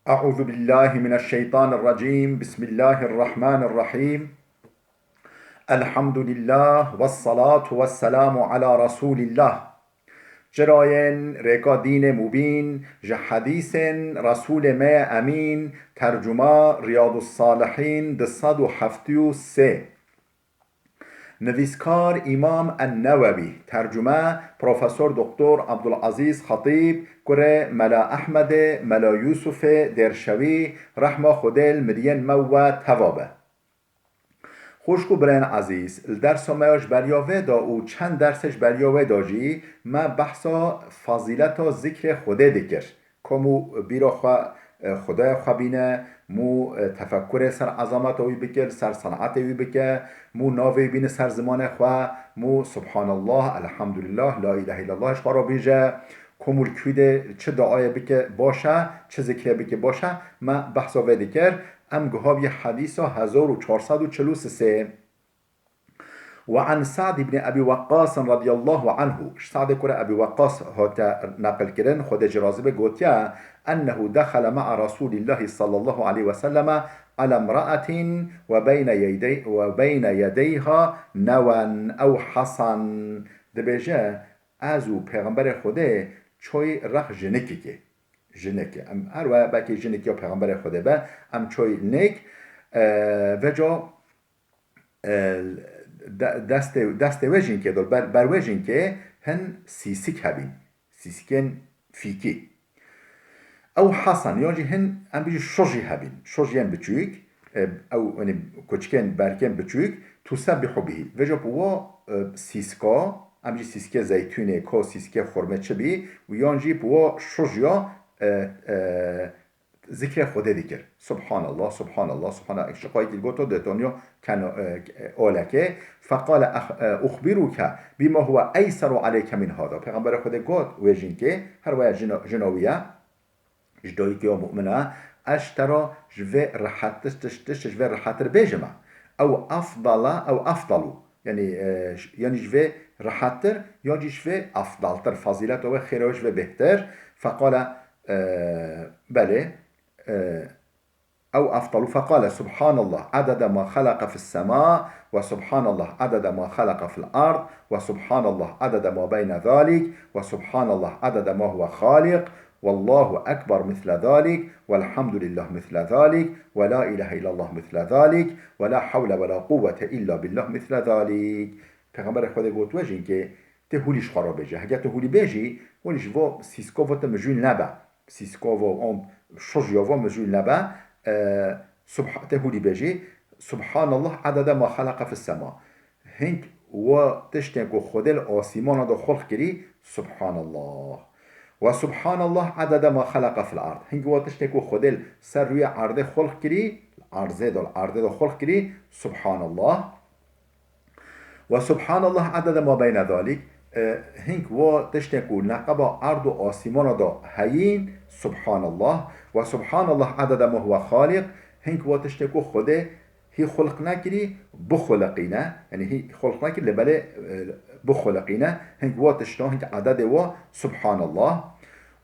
أعوذ بالله من الشيطان الرجيم. بسم الله الرحمن الرحيم. الحمد لله والصلاة والسلام على رسول الله. جراين ريكا دين مبين حديث رسول ما أمين. ترجمة رياض الصالحين دصد وحفتيو سه. نویسکار امام النووی. ترجمه پروفسور دکتر عبدالعزیز خطیب. کره ملا احمد ملا یوسف درشوی رحمه خودل مدین مو توابه. خوشکو برن عزیز درس ماش بریاوه دا او چند درسش بریاوه داجی ما بحثا فضیلت و ذکر خوده دکر کمو بیرا خدای خبینه مو تفکر سر عظمت وی بکر سر صنعت وی بکر مو ناوی بین سر زمان خوا مو سبحان الله الحمدلله لا اله الا الله اشقارا بیجه کمول کویده چه دعای بکه باشه چه ذکر بکه باشه ما بحثا ویده کر ام گهاب یه حدیثا 1443 وعن سعد بن أبي وقاص رضي الله عنه. سعد كره أبي وقاص هاتا نقل كرن خود جرازبه قوتيا أنه دخل مع رسول الله صلى الله عليه وسلم على امرأة وبين يديها نوى أو حصن دبجه ازو پیغمبر خوده چوی رخ جنکی که جنکی ام اروا باکی جنکی و پیغمبر خوده با ام چوی نک و جا دست وجین که دل بر وجین که هن سیسیک هبین سیسیکن فیکی او حسن یعنی هن ام بیجی شوجی هبین شوجیان بچوک او یعنی کوچکن برکن بچوک تسبح به و جا بوا سیسکا ام بیجی سیسکه زیتونه کو سیسکه خرمه چبی و یعنی بوا شوجیا ذکر خوده دیگر سبحان الله سبحان الله سبحان الله شقایی که گوتو دتونیو کن اولکه فقال اخبروك بما هو ایسر علیک من هذا. پیغمبر خود گوت ویجین که هر ویا جنویه جدایی که مؤمنه اشترا جوه رحتش جوه رحتر بیجمه او افضلو یعنی جوه رحتر یا جوه افضلتر فضیلت و خیره جوه بهتر. فقال بله أو أفضل فقال سبحان الله عدد ما خلق في السماء وسبحان الله عدد ما خلق في الأرض وسبحان الله عدد ما بين ذلك وسبحان الله عدد ما هو خالق والله أكبر مثل ذلك والحمد لله مثل ذلك ولا إله إلا الله مثل ذلك ولا حول ولا قوة إلا بالله مثل ذلك. پیغمبر خدا گفت وجین که تهولیش خراب بجه اگر تهولی بجی ولش و سیسکو و تمجول نبا سیسکو و شجيا ومجول نبا تهولي بيجي سبحان الله عدد ما خلق في السماء هنك وتشتنكو خدل آسيمان دا خلق كري سبحان الله وسبحان الله عدد ما خلق في الأرض هنك وتشتنكو خدل سروي عرض خلق كري عرض دا خلق كري سبحان الله وسبحان الله عدد ما بين ذلك هنك و تشتكو نقبا أرض آسمان دا هين سبحان الله وسبحان الله عدد ما هو خالق هنك و تشتكو خده هي خلق نكري بخلقينا يعني هي خلق نكري لبالي بخلقينا هنك و تشتو هنك عدد و سبحان الله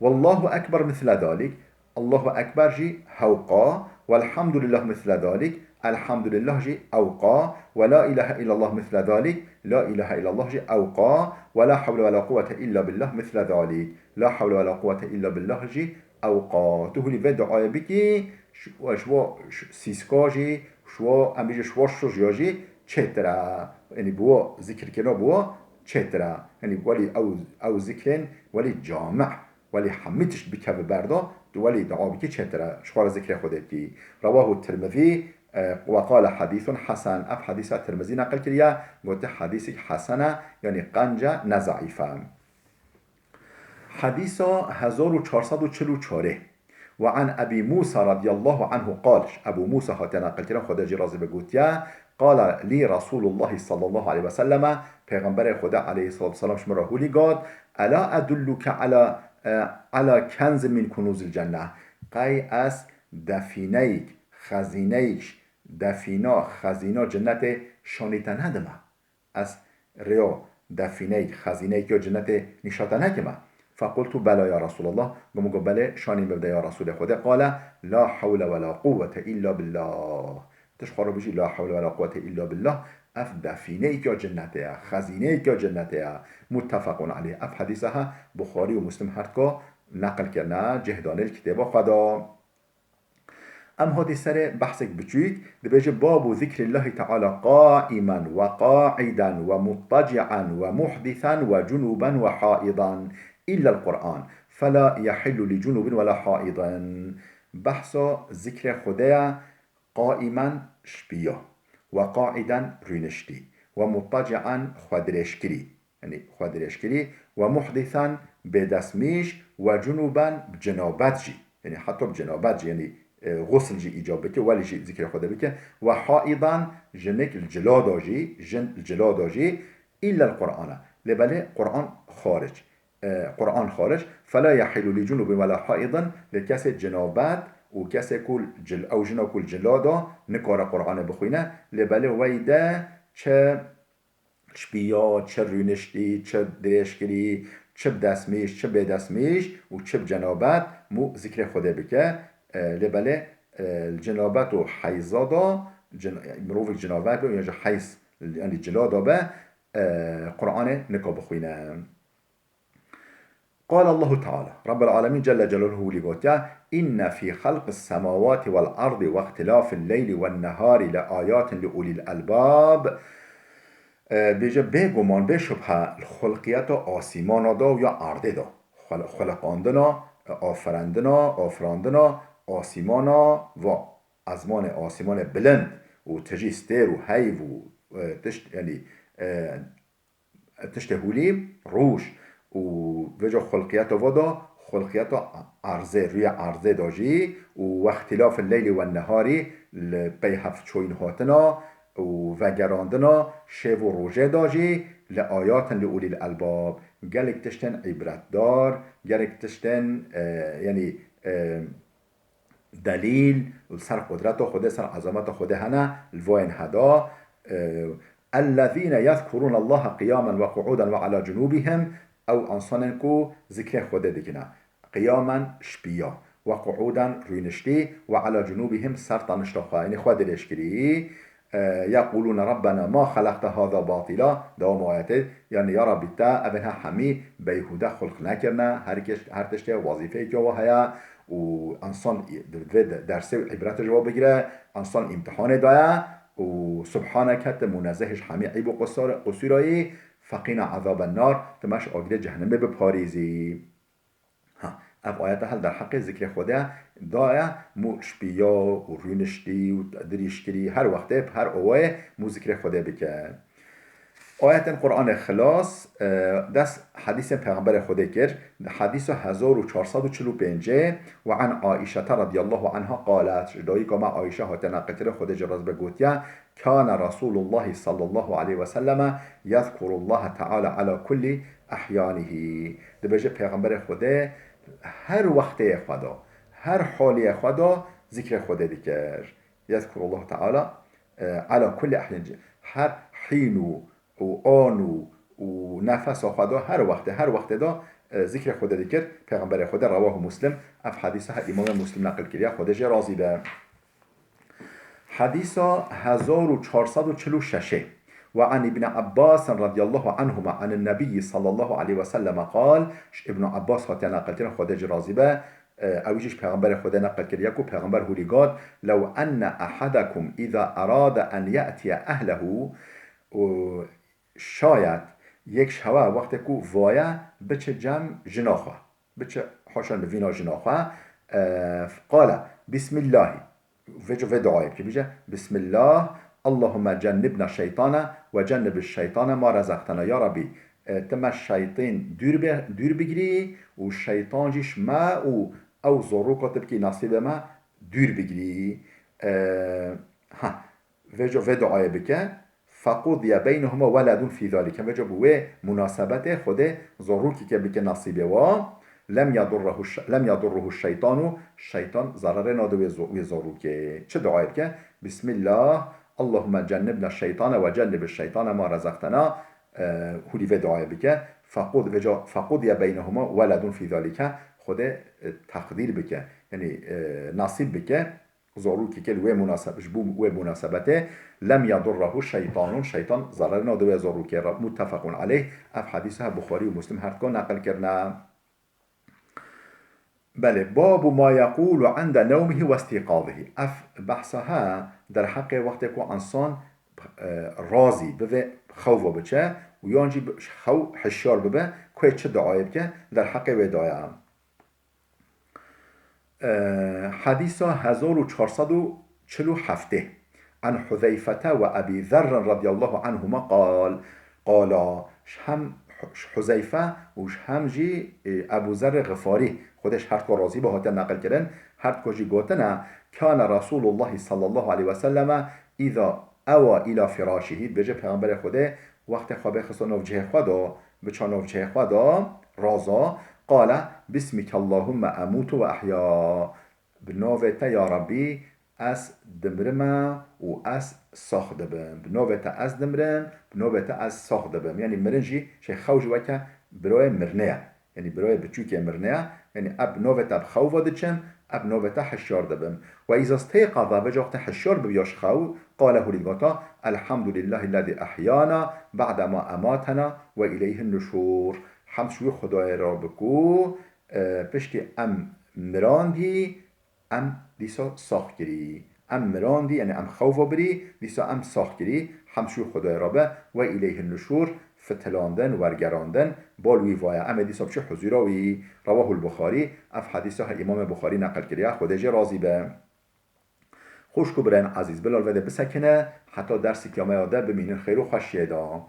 والله أكبر مثل ذلك الله أكبر جي هوقا والحمد لله مثل ذلك الحمد لله جي أوقا ولا إله إلا الله مثل ذلك لا إله إلا الله جي أوقا ولا حول ولا قوة إلا بالله مثل ذلك لا حول ولا قوة إلا بالله جي أوقا. تقولي في دعاء بكي شو سيسكا جي شو أميجي شو شجيا جي چترا يعني بوا ذكر كنا بوا چترا يعني ولي أو ذكرين ولي جامع ولي حميتش بك بردا ولي دعاء بكي چترا شوار ذكر خودتي. رواه الترمذي وقال حديث حسن. اف حديث الترمذي نقل كريا قلت حديث حسنه يعني قنجه نزعيفه. حديث 1444 وعن ابي موسى رضي الله عنه قال ابو موسى نقل كريا خدا جرازي بقوتيا قال لي رسول الله صلى الله عليه وسلم پیغمبر خدا عليه الصلاه والسلام شمراهولي قال الا ادلك على كنز من كنوز الجنه قي اس دفينيك خزینهش دفینا خزینا جنت شانیتن هدمه از ریا دفینه خزینه که جنت نشاتن هکمه فقلت بلا یا رسول الله، گم گو بله شانی ببده یا رسول خدا. قال لا حول ولا قوة الا بالله. تش خارو بجی لا حول ولا قوة الا بالله، اف دفینه ای که جنته، خزینه ای که جنته. متفقون علیه. اف حدیثه ها بخاری و مسلم هر که نقل کرده جهدانه کتاب خدا. ام هادی سر بحثك بچويك دبيجي باب ذكر الله تعالى قائما وقاعدا ومضطجعا ومحدثا وجنوبا وحائضا إلا القرآن فلا يحل لجنوب ولا حائضا. بحث ذكر خدايا قائما شبيا، وقاعدا رينشتي، ومضطجعا خدرشكري يعني خدرشكري، ومحدثا بدسميش، وجنوبا بجنابتجي يعني حتى بجنابتجي يعني غسل جي ایجاب بکه ولی جی ذکر خدا بکه. و حائضا جنك الجلا جن الجلا الا القرآن لبله قرآن خارج، قرآن خارج. فلا يحل لجنوب ولا حائضا لكاس جنابات و کسی کل او جنا کل جلادا نکاره قرآن بخوینه لبله ویده چه شبیات، چه رونشتی، چه درشکری، چه بدسمیش، چه بدسمیش و چه جنابت مو ذکر خدا بکه. لبله الجنابت و حیزادا مروف جنابت و یا حیز یعنی جلادا به قرآن نکا بخوینه. قال الله تعالى رب العالمين جل جلاله لقوته إن في خلق السماوات والأرض واختلاف الليل والنهار لآيات لأولي الألباب. بیجه بگمان بشبه الخلقیت آسیمان دا و یا ارده دا خلقاندنا آفراندنا آسیمانا و ازمان آسیمان بلند و تجی ستیر و حیو و تشت یعنی تشت هولی روش و وجه خلقیت ودا خلقیت عرضه روی عرضه داجی و اختلاف اللیل و النهاری بی هفت چوین هاتنا و گراندنا شب و روژه داجی لآیات لأولی الالباب. گلک تشتن عبرت دار، گلک تشتن یعنی دلیل سر قدرت خود، سر عظمت خود هنه الوین هدا. الذين يذكرون الله قياما وقعودا وعلى جنوبهم او انسانكو ذكر خود دكنا قياما شبيا وقعودا رينشتي وعلى جنوبهم سرطانشتخا يعني خود رشكري. يقولون ربنا ما خلقت هذا باطلا دوام آياته يعني يا رب تا ابنها حمي بيهوده خلق نكرنا هر تشته وظيفه که وهایا و انسان درس عبرت جواب بگیره، انسان امتحان دایا و سبحانك منزهش حمي عيب و قصورایی فقینا عذاب النار تماش آگره جهنم بپاریزی. اف آیت هل در حق ذکر خدا دایا مو شبیا و رونشتی و دریشکری هر وقته هر اوه مو ذکر خدا بکن. آیت قرآن خلاص دست حدیث پیغمبر خدا کرد، حدیث 1445 و عن عائشه رضی الله عنها قالت دایی که ما عائشه ها تنقیتر خدا جراز بگوتیا کان رسول الله صلی الله علیه و سلم یذکر الله تعالی علی کل احیانه. دبیجه پیغمبر خدا هر وقت خدا هر حالی خدا ذکر خدا دیگر. یذکر الله تعالی علی کل احیان، هر حین و آن و نفس خدا هر وقت دا ذکر خدا دیگر. پیغمبر خدا رواه مسلم اف حدیث ها امام مسلم نقل کرده خدا جه راضی به. حدیث 1446 وعن ابن عباس رضي الله عنهما عن النبي صلى الله عليه وسلم قال ابن عباس هاتي نقل كده خدا جرازي به اويجش پیغمبر خدا نقل كده يكو پیغمبر هولي قال لو أن أحدكم إذا أراد أن يأتي أهله شاید یک شوه وقت کو وایا بچه جمع جناخه بچه حاشان وینا جناخه قال بسم الله وجه و دعای که بیجه بسم الله اللهم جنبنا الشيطان و جنب الشيطان ما رزقتنا. یا ربی تم الشيطان دور بگیری و شیطان جیش ما او ضرور کتب که نصیب ما دور بگیری. وجه و دعای بکن فقضي بينهما ولد في ذلك وجب هو مناسبت خود ضرور که بکن نصیبه و لم يضره الشيطان شیطان ضرر ناده و ضرور که چه دعای بکن بسم الله اللهم جنبنا الشيطان و جنب الشيطان ما رزقتنا هولی و دعای بکه فقود یا بینهما ولدون فی ذالکه خود تقدیر بکه یعنی نصیب بکه ضرور که و مناسبش بو و مناسبته لم يضره شیطان ضرر ناده و ضرور که متفق علیه اف حدیث ها بخاری و مسلم هر کن نقل کرنا. بله باب ما یقول عند نومه و استيقاظه اف بحثها در حق وقت که انسان راضی به خوف بچه و یانجی خو حشار ببه که چه دعای بکه در حق و دعای حديث 1447 عن حذيفة وأبي ذر رضي الله عنهما قال هم حذيفة وش هم جي أبو ذر غفاري خودش هر راضي به هات نقل کردن هر کجی گوتنا كان رسول الله صلى الله عليه وسلم إذا أوى إلى فراشه بجه پیغمبر خوده وقت خوابه خسته نوجه خدا بچه نوجه خدا رازا قال بسمك اللهم أموت وأحيا بنوفتا يا ربي أس دمرما و أس ساخ دبم بنوفتا أس دمرم بنوفتا أس ساخ دبم يعني مرنجي شي خوج وكا بروي مرنيا يعني بروي بچوكي مرنيا يعني أب نوفتا بخوف دچم أب نوفتا حشار دبم وإذا استيقظ بجوقت حشار بياش خو قاله للغتا الحمد لله الذي أحيانا بعدما أماتنا وإليه النشور حمد شوی خدای را بکو پشتی ام مراندی ام دیسا ساخت گری ام مراندی یعنی ام خوف بری دیسا ام ساخت گری حمد شوی خدای را به و الیه النشور فتلاندن ورگراندن بالوی وای ام دیسا بچه حضوراوی رواه البخاری اف حدیث ها امام بخاری نقل کریه خودجه راضی به خوش کو برن عزیز بلال وده بسکنه حتی درسی که ما یاده بمینن خیر و خوشیه دا